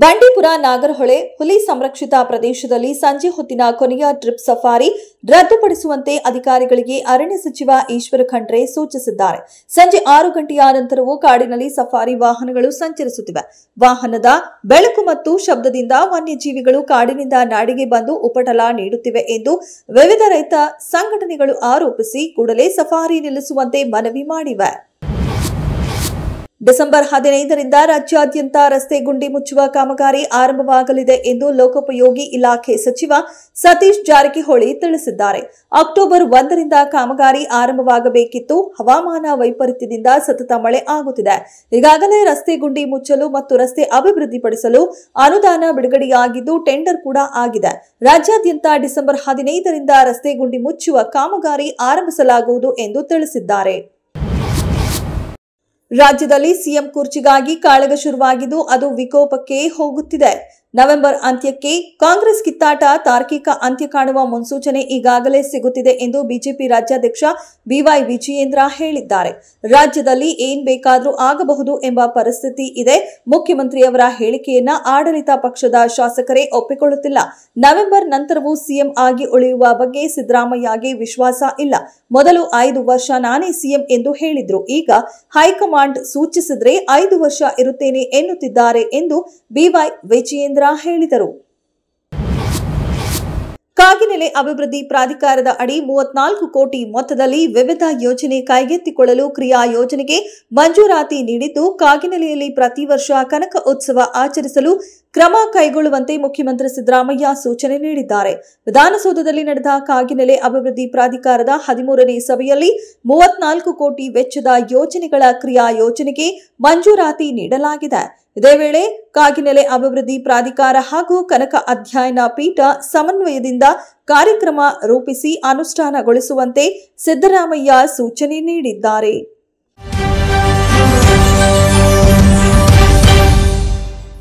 ಬಂಡೀಪುರ ನಾಗರಹೊಳೆ ಹುಲಿ ಸಂರಕ್ಷಿತ ಪ್ರದೇಶದಲ್ಲಿ ಸಂಜೆ ಹೊತ್ತಿನ ಕೊನೆಯ ಟ್ರಿಪ್ ಸಫಾರಿ ರದ್ದುಪಡಿಸುವಂತೆ ಅಧಿಕಾರಿಗಳಿಗೆ ಅರಣ್ಯ ಸಚಿವ ಈಶ್ವರ ಖಂಡ್ರೆ ಸೂಚಿಸಿದ್ದಾರೆ. ಸಂಜೆ 6 ಗಂಟೆಯ ನಂತರವೂ ಕಾಡಿನಲ್ಲಿ ಸಫಾರಿ ವಾಹನಗಳು ಸಂಚರಿಸುತ್ತಿವೆ. ವಾಹನದ ಬೆಳಕು ಮತ್ತು ಶಬ್ದದಿಂದ ವನ್ಯಜೀವಿಗಳು ಕಾಡಿನಿಂದ ನಾಡಿಗೆ ಬಂದು ಉಪಟಳ ನೀಡುತ್ತಿವೆ ಎಂದು ವಿವಿಧ ರೈತ ಸಂಘಟನೆಗಳು ಆರೋಪಿಸಿ ಕೂಡಲೇ ಸಫಾರಿ ನಿಲ್ಲಿಸುವಂತೆ ಮನವಿ ಮಾಡಿವೆ. ಡಿಸೆಂಬರ್ 15ರಿಂದ ರಾಜ್ಯಾದ್ಯಂತ ರಸ್ತೆ ಗುಂಡಿ ಮುಚ್ಚುವ ಕಾಮಗಾರಿ ಆರಂಭವಾಗಲಿದೆ ಎಂದು ಲೋಕೋಪಯೋಗಿ ಇಲಾಖೆ ಸಚಿವ ಸತೀಶ್ ಜಾರಕಿಹೊಳಿ ತಿಳಿಸಿದ್ದಾರೆ. ಅಕ್ಟೋಬರ್ 1ರಿಂದ ಕಾಮಗಾರಿ ಆರಂಭವಾಗಬೇಕಿತ್ತು. ಹವಾಮಾನ ವೈಪರೀತ್ಯದಿಂದ ಸತತ ಮಳೆ ಆಗುತ್ತಿದೆ. ಈಗಾಗಲೇ ರಸ್ತೆ ಗುಂಡಿ ಮುಚ್ಚಲು ಮತ್ತು ರಸ್ತೆ ಅಭಿವೃದ್ಧಿಪಡಿಸಲು ಅನುದಾನ ಬಿಡುಗಡೆಯಾಗಿದ್ದು ಟೆಂಡರ್ ಕೂಡ ಆಗಿದೆ. ರಾಜ್ಯಾದ್ಯಂತ ಡಿಸೆಂಬರ್ 15ರಿಂದ ರಸ್ತೆ ಗುಂಡಿ ಮುಚ್ಚುವ ಕಾಮಗಾರಿ ಆರಂಭಿಸಲಾಗುವುದು ಎಂದು ತಿಳಿಸಿದ್ದಾರೆ. ರಾಜ್ಯದಲ್ಲಿ ಸಿಎಂ ಕುರ್ಚಿಗಾಗಿ ಕಾಳಗ ಶುರುವಾಗಿದ್ದು ಅದು ವಿಕೋಪಕ್ಕೆ ಹೋಗುತ್ತಿದೆ. ನವೆಂಬರ್ ಅಂತ್ಯಕ್ಕೆ ಕಾಂಗ್ರೆಸ್ ಕಿತ್ತಾಟ ತಾರ್ಕಿಕ ಅಂತ್ಯ ಕಾಣುವ ಮುನ್ಸೂಚನೆ ಈಗಾಗಲೇ ಸಿಗುತ್ತಿದೆ ಎಂದು ಬಿಜೆಪಿ ರಾಜ್ಯಾಧ್ಯಕ್ಷ ಬಿವೈ ವಿಜಯೇಂದ್ರ ಹೇಳಿದ್ದಾರೆ. ರಾಜ್ಯದಲ್ಲಿ ಏನ್ ಬೇಕಾದರೂ ಆಗಬಹುದು ಎಂಬ ಪರಿಸ್ಥಿತಿ ಇದೆ. ಮುಖ್ಯಮಂತ್ರಿಯವರ ಹೇಳಿಕೆಯನ್ನ ಆಡಳಿತ ಪಕ್ಷದ ಶಾಸಕರೇ ಒಪ್ಪಿಕೊಳ್ಳುತ್ತಿಲ್ಲ. ನವೆಂಬರ್ ನಂತರವೂ ಸಿಎಂ ಆಗಿ ಉಳಿಯುವ ಬಗ್ಗೆ ಸಿದ್ದರಾಮಯ್ಯಗೆ ವಿಶ್ವಾಸ ಇಲ್ಲ. ಮೊದಲು 5 ವರ್ಷ ನಾನೇ ಸಿಎಂ ಎಂದು ಹೇಳಿದ್ರು. ಈಗ ಹೈಕಮಾಂಡ್ ಸೂಚಿಸಿದ್ರೆ 5 ವರ್ಷ ಇರುತ್ತೇನೆ ಎನ್ನುತ್ತಿದ್ದಾರೆ ಎಂದು ಬಿವೈ ವಿಜಯೇಂದ್ರ ಹೇಳಿದರು. ಕಾಗಿನೆಲೆ ಅಭಿವೃದ್ಧಿ ಪ್ರಾಧಿಕಾರದ ಅಡಿ 34 ಕೋಟಿ ಮೊತ್ತದಲ್ಲಿ ವಿವಿಧ ಯೋಜನೆ ಕೈಗೆತ್ತಿಕೊಳ್ಳಲು ಕ್ರಿಯಾ ಯೋಜನೆಗೆ ಮಂಜೂರಾತಿ ನೀಡಿದ್ದು, ಕಾಗಿನೆಲೆಯಲ್ಲಿ ಪ್ರತಿ ವರ್ಷ ಕನಕ ಉತ್ಸವ ಆಚರಿಸಲು ಕ್ರಮ ಕೈಗೊಳ್ಳುವಂತೆ ಮುಖ್ಯಮಂತ್ರಿ ಸಿದ್ದರಾಮಯ್ಯ ಸೂಚನೆ ನೀಡಿದ್ದಾರೆ. ವಿಧಾನಸೌಧದಲ್ಲಿ ನಡೆದ ಕಾಗಿನೆಲೆ ಅಭಿವೃದ್ಧಿ ಪ್ರಾಧಿಕಾರದ 13ನೇ ಸಭೆಯಲ್ಲಿ 34 ಕೋಟಿ ವೆಚ್ಚದ ಯೋಜನೆಗಳ ಕ್ರಿಯಾ ಯೋಜನೆಗೆ ಮಂಜೂರಾತಿ ನೀಡಲಾಗಿದೆ. ಇದೇ ವೇಳೆ ಕಾಗಿನೆಲೆ ಅಭಿವೃದ್ಧಿ ಪ್ರಾಧಿಕಾರ ಹಾಗೂ ಕನಕ ಅಧ್ಯಯನ ಪೀಠ ಸಮನ್ವಯದಿಂದ ಕಾರ್ಯಕ್ರಮ ರೂಪಿಸಿ ಅನುಷ್ಠಾನಗೊಳಿಸುವಂತೆ ಸಿದ್ದರಾಮಯ್ಯ ಸೂಚನೆ ನೀಡಿದ್ದಾರೆ.